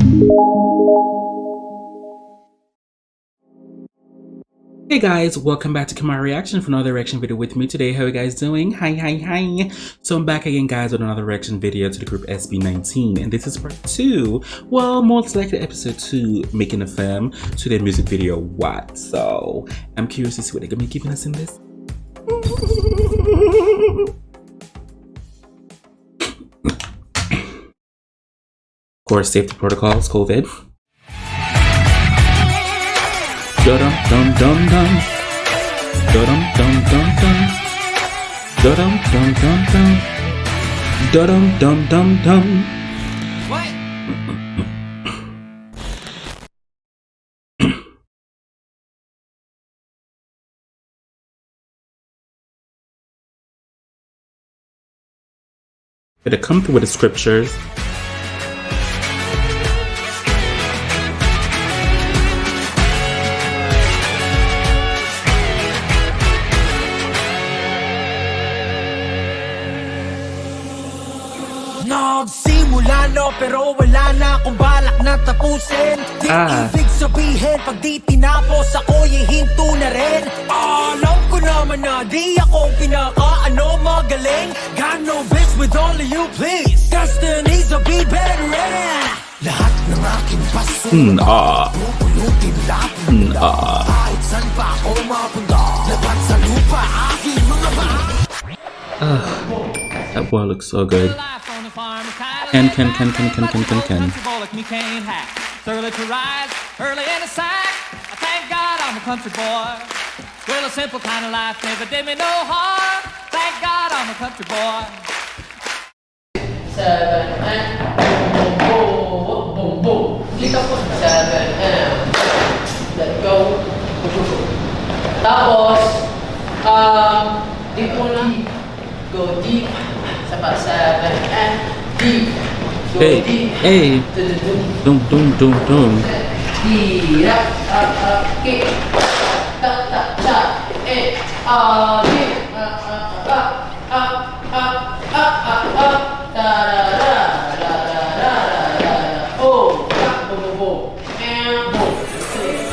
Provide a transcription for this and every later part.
Hey guys, welcome back to Kamar Reaction for another reaction video with me today. How are you guys doing? Hi. So I'm back again guys with another reaction video to the group SB19, and this is part 2. Well, most likely episode 2, making a film to their music video What. So I'm curious to see what they're gonna be giving us in this. Of course, safety protocols, COVID. Dum dum dum dum. Dum dum dum dum. Dum dum dum dum. Dum dum dum dum. What? Did it come through with the scriptures? Nagsimula no pero wala na akong balak na tapusin. Di ibig sabihin pag di tinapos ako'y hinto na rin. Alam ko naman na di ako pinaka-ano magaling. Got no bitch with all of you please. Destiny's a be better in. Lahat ng aking paso pupulutin lahat kahit saan pa ako mapunta. Lahat sa lupa aking mga That boy looks so good. Ken. Early to rise, early in the sack. I thank God I'm a country boy. Well, a simple kind of life never did me no harm. Thank God I'm a country boy. 7 and boom boom. 7 and let go. Tapos, deep muna. Go deep. Sapa 7 and deep. Hey. Dum. Hirap, kick. Ta, deep.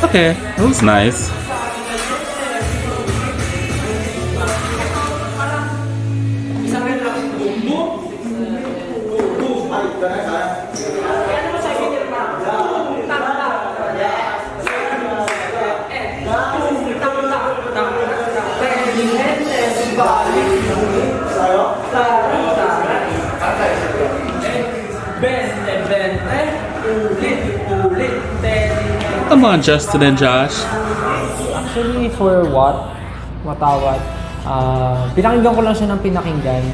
Okay, that was nice. Come on, Justin and Josh. Actually, for Watawat, pinakinggan ko lang siya ng pinakinggan.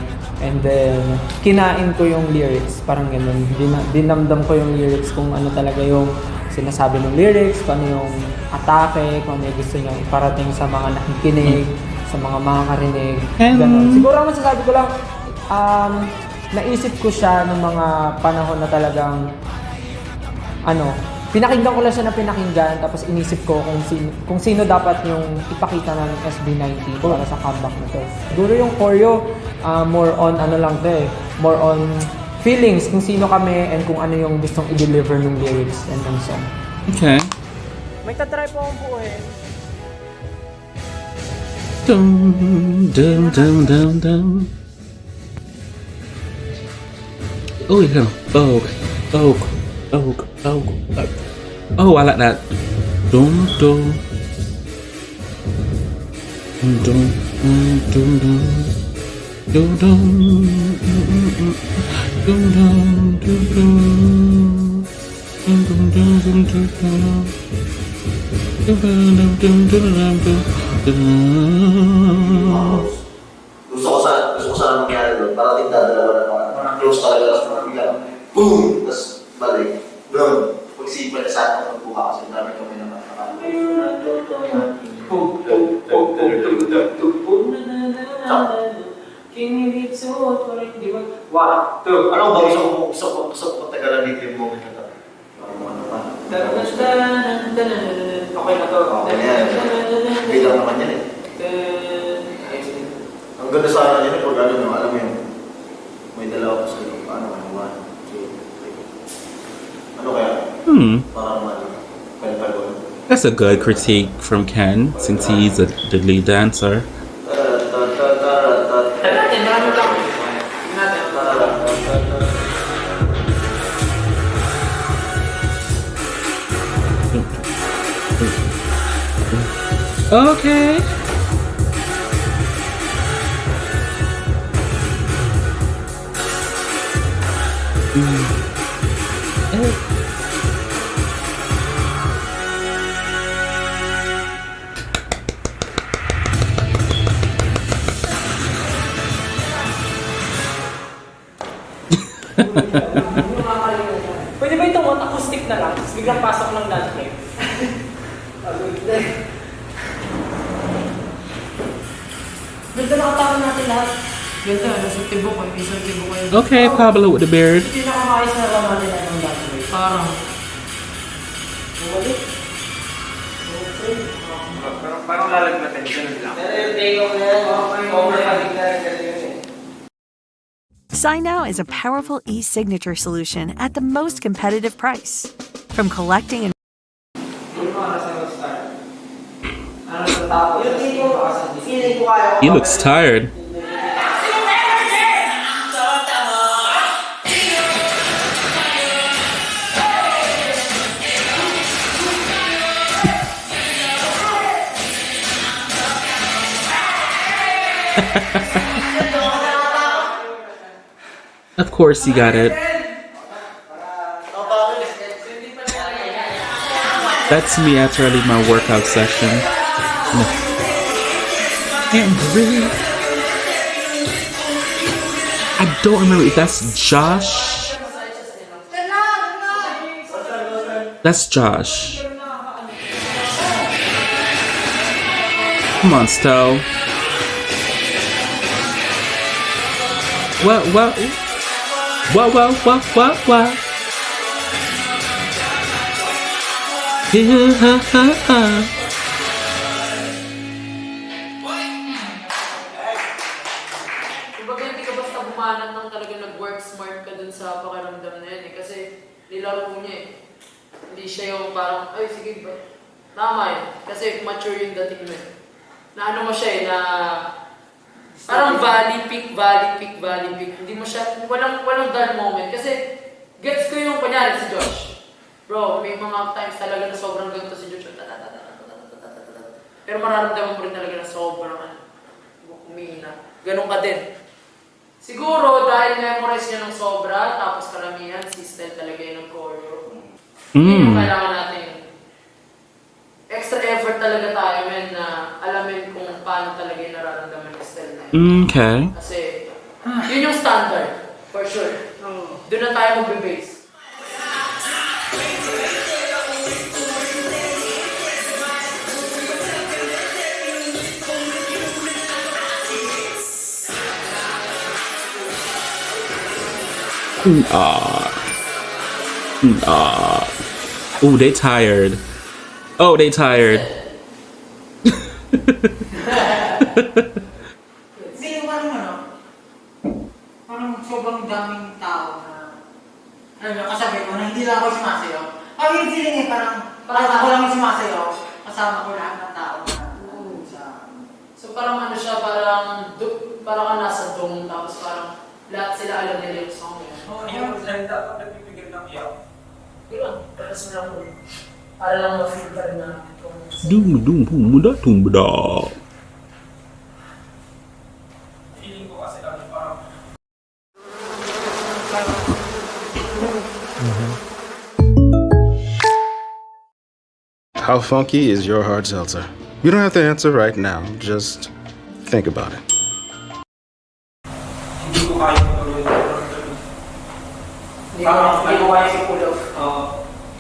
And then, kinain ko yung lyrics. Parang ganun. Dinamdam ko yung lyrics kung ano talaga yung sinasabi ng lyrics, kung ano yung atake, kung ano yung gusto niya iparating sa mga nakikinig, sa mga makakarinig. Ganun. Siguro ang masasabi ko lang, naisip ko siya ng mga panahon na talagang pinakinggan ko lang siya na pinakinggan, tapos inisip ko kung sino dapat yung ipakita ng SB19 para sa comeback na to. Siguro yung choreo, more on more on feelings, kung sino kami and kung ano yung gustong i-deliver ng lyrics and ng song. Okay. May tatry po akong buuin. Dum. Oh, yeah. Oh, I like that. Dum. Gusto ko sana mangyari doon. Parating dadalawa na mga close talaga lang sa mga boom! Tapos balik. Doon. Pag-sipa na sa atin magbuha kasi dami kami naman Anong ba gusto ko tagalan dito yung moment na ito? Ano pa? Okay na to. Bilang naman yan eh. Ang ganda sana yan eh, pag alam mo yun. May dalawa ko sa iyo. Paano? Ano kaya? Parang pagpagod. That's a good critique from Ken since he's the lead dancer. Okay. Pwede ba itong acoustic na lang? Tapos biglang pasok ng dance Ganda nakatawa natin lahat. Ganda, nasa tibok ko. Isang tibok ko yun. Okay, Pablo with the beard. Hindi nakakayos na lang natin ng dance break. Parang. Parang lalagnatin. Ganun lang. Sign Now is a powerful e-signature solution at the most competitive price. From collecting and He looks tired. Of course, you got it. That's me after I leave my workout session. And really, I don't remember if that's Josh. That's Josh. Come on, Stowe. What? Kumbaga hindi ka basta bumanat ng talaga nag-work smart ka dun sa pakiramdam na yan eh. Kasi nilaro niya eh. Hindi siya yung parang, ay sige ba? Tama yun. Kasi mature yung dating mo eh. Na ano mo siya eh, na parang valley peak. Hindi mo siya, walang dull moment. Kasi gets ko yung kunyari si Josh. Bro, may mga times talaga na sobrang ganito si Josh. Pero mararamdaman mo rin talaga na sobrang umihina. Ganun ka din. Siguro dahil memorize niya ng sobra, tapos karamihan, si Stel talaga yung choreo. Yung kailangan natin. Extra effort talaga tayo, men, na alamin kung paano talaga yung nararamdaman ni Stel na yun. Okay. Kasi, yun yung standard, for sure. Doon na tayo magbe-base. Oh, they tired. Oh, they tired. Hindi yung parang sobrang daming tao na kasabi ko na hindi lang ako sumasayaw. Yung feeling parang ako lang yung sumasayaw, kasama ko lahat ng tao na So parang ano siya, parang ka nasa dome, tapos parang lahat sila alam nila yung song yun. Ayun, salita pag nagpipigil ng iyak. Yun, tapos na ako. Para lang ma-feel pa rin namin kung Tumba. Feeling ko kasi parang How funky is your hard seltzer? You don't have to answer right now. Just think about it. hindi ko kaya gawin. hindi ko kaya si Pulo.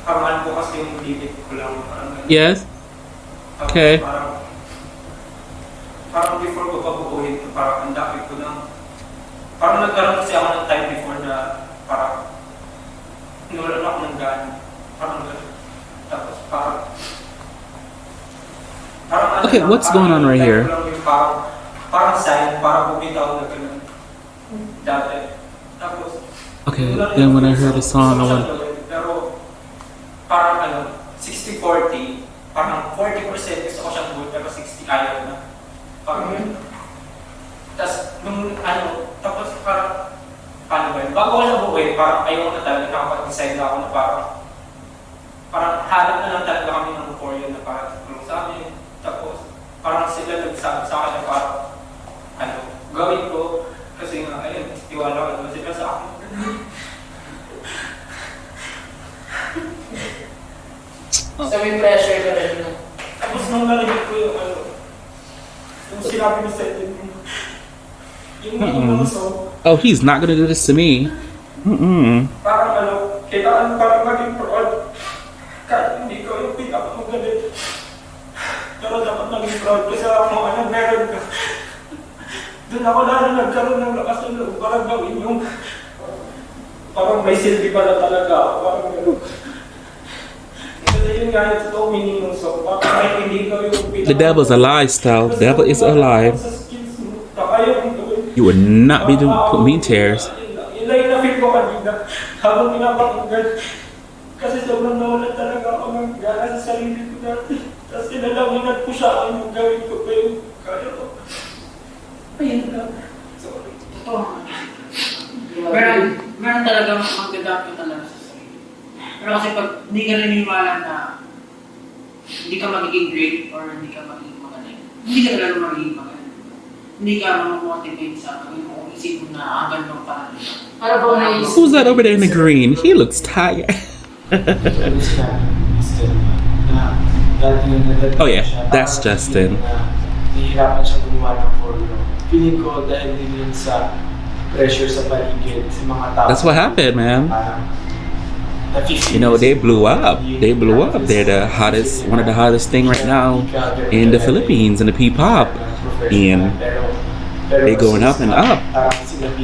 Parang ano po kasi yung limit ko lang. Yes. Okay. Parang before ko pabuuhin, parang ang dami ko ng... Parang nagkaroon kasi ako ng time before na parang... Niwalan ako ng gana. Parang gano'n. Tapos parang... Okay, what's going on right here? Parang sign, parang bumitaw na gano'n. Dati. Tapos... Okay, then when I heard the song, I went, Pero... parang 60-40, parang 40% gusto ko siyang buhay, pero 60 ayaw na. Parang yun. Tapos, tapos parang, paano ba yun? Bago ko siya buhay, parang ayaw na talaga, nakapag-decide na ako na parang halap na lang talaga kami ng Korean na parang sa amin. Tapos, parang sila nagsabi sa akin na parang, gawin ko. Kasi nga, ayun, tiwala ko naman sila sa akin. So may pressure ka rin, no? Tapos nung narinig ko yung yung sinabi mo sa atin, yung song, Oh, he's not gonna do this to me. parang kailangan parang maging proud. Kahit hindi ko yung pinakamagaling. Pero dapat maging proud kasi ako meron ka. Doon ako lalo nagkaroon ng lakas ng loob para gawin yung parang may silbi pala talaga ako. Parang gano'n. Kasi yun nga yung totoo meaning ng song. Parang hindi ko yung The devil's a lie, Style. The devil is alive. Sa skills mo, kaya yung gawin. You would not be doing put me in tears. Yun lang yung na-feel ko kanina habang pinapakinggan. Kasi sobrang nawalan talaga ako ng gana sa sarili ko dati. Tapos kinalawinan ko siya ako yung gawin ko pa yung kaya ko. Ayun lang. Sorry. Meron talagang magdadap ka talaga sa sarili. Pero kasi pag hindi ka naniniwala na hindi ka magiging great or hindi ka magiging magaling, hindi ka talaga magiging magaling. Hindi ka mamotivate sa kung isipin na hanggang nung parang para bang may... Who's that over there in the green? He looks tired. Oh yeah, that's Justin. Nahihirapan siya gumawa ng porno. Feeling ko dahil din yun sa pressure sa paligid, sa mga tao. That's what happened, man. You know, they blew up. They blew up. They're the hottest, one of the hottest thing right now in the Philippines, in the P-pop. And they're going up and up.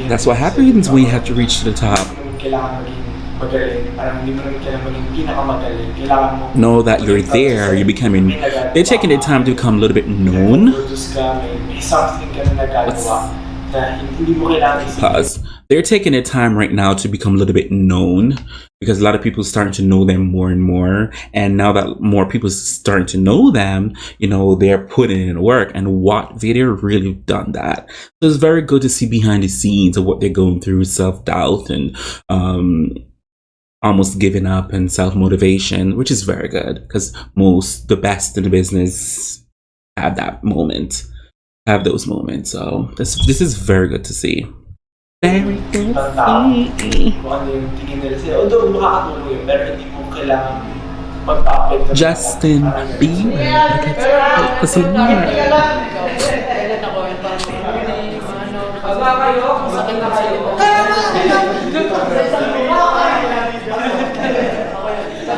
That's what happens when you have to reach to the top. Know that you're there, you're becoming, they're taking their time to become a little bit known. Pause. They're taking their time right now to become a little bit known because a lot of people are starting to know them more and more. And now that more people are starting to know them, you know, they're putting in work, and What Video really done that. So it's very good to see behind the scenes of what they're going through, self-doubt and almost giving up and self-motivation, which is very good because the best in the business have that moment, have those moments. So this is very good to see. Very good to see. Justin Bieber.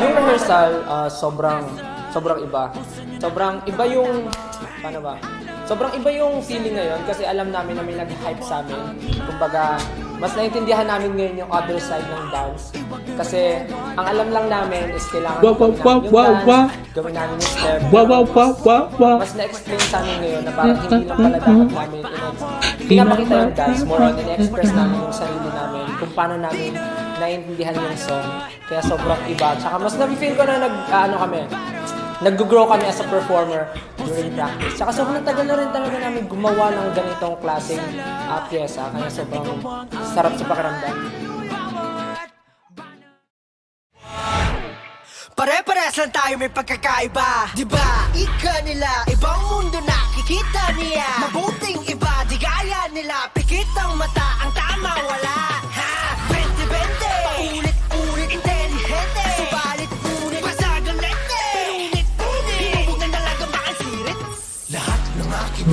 Yung rehearsal, sobrang iba. Sobrang iba yung, paano ba? Sobrang iba yung feeling ngayon kasi alam namin na may nag-hype sa amin. Kumbaga, mas naintindihan namin ngayon yung other side ng dance. Kasi, ang alam lang namin is kailangan gawin namin yung step. Mas na-explain sa amin ngayon na parang hindi lang pala dapat namin pinapakita yung dance. More on in-express namin yung sarili namin kung paano namin naiintindihan yung song. Kaya sobrang iba. Tsaka mas na-feel ko na nag-grow kami as a performer during practice. Tsaka sobrang tagal na rin talaga namin gumawa ng ganitong klaseng pyesa. Kaya sobrang sarap sa pakiramdam. Pare-pares lang tayo may pagkakaiba, diba? Ika nila, ibang mundo nakikita niya. Mabuting iba, di gaya nila. Pikit ang mata, ang tama wala. Ha? 20-20, paulit-ulit, intelihente. Subalit punit, masagalete. Pinunit-punit, huwag na talaga makansirit. Lahat ng aking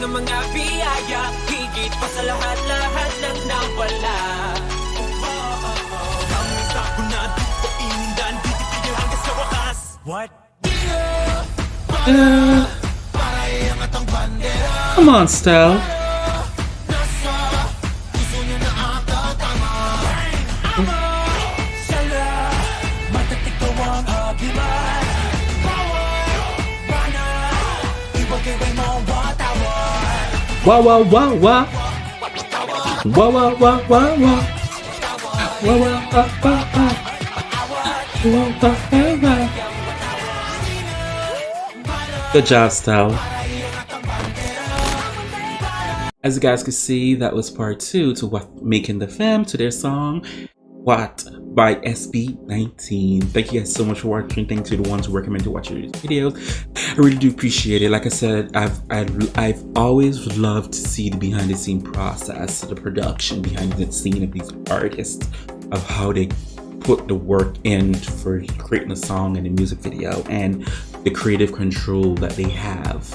ang mga biyaya, higit pa sa lahat ng nawala. Kami sa kuna dito inindan, titigil hanggang sa wakas. What? Come on, Style. Wah wah wah wah. Wah wah wah wah wah. Wah wah wah wah wah. Wah wah wah wah. Good job, Style. As you guys can see, that was part 2 to what Making the Femme, to their song What by SB19. Thank you guys so much for watching. Thanks to the ones who recommend to watch these videos. I really do appreciate it. Like I said, I've always loved to see the behind the scene process, the production behind the scene of these artists, of how they put the work in for creating a song and a music video, and the creative control that they have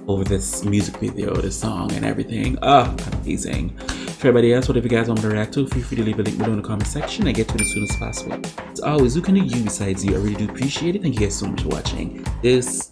over this music video, the song, and everything. Amazing. For everybody else, whatever you guys want me to react to, feel free to leave a link below in the comment section. I get to it as soon as possible. As always, who can do you besides you? I really do appreciate it. Thank you guys so much for watching. This